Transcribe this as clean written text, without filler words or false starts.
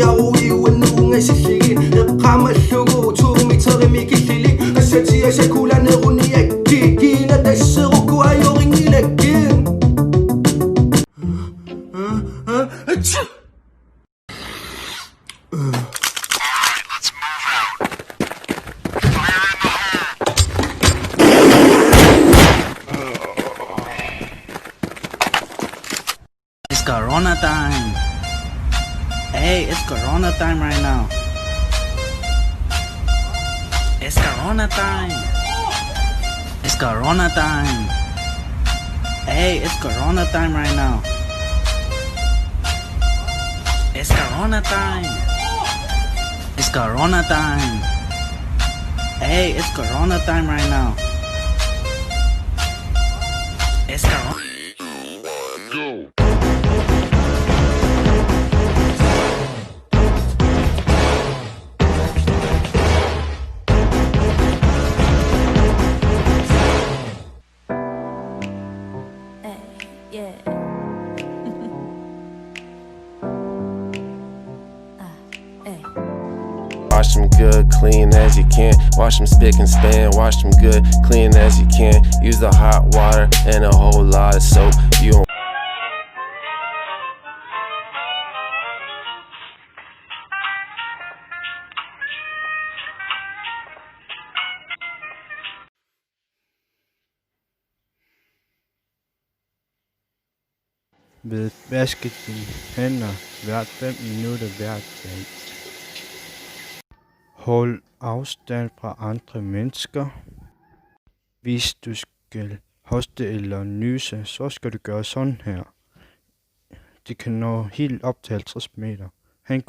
يروي والنون الشيشين يبقى مشهور تومي ترمي كيشيلي أشتي أشكولا نغني يكيكين أدشرك ويغني لكين It's Corona time. Hey, it's Corona time right now. It's Corona time. It's Corona time. Hey, it's Corona time right now. It's Corona time. It's Corona time. Hey, it's Corona time right now. It's Corona. Go. Yeah. Wash them good, clean as you can. Wash them spick and span. Wash them good, clean as you can. Use the hot water and a whole lot of soap. You don't Ved vaske dine hænder hvert 5 minutter hver dag. Hold afstand fra andre mennesker. Hvis du skal hoste eller nyse, så skal du gøre sådan her. Det kan nå helt op til 50 meter. Ha' en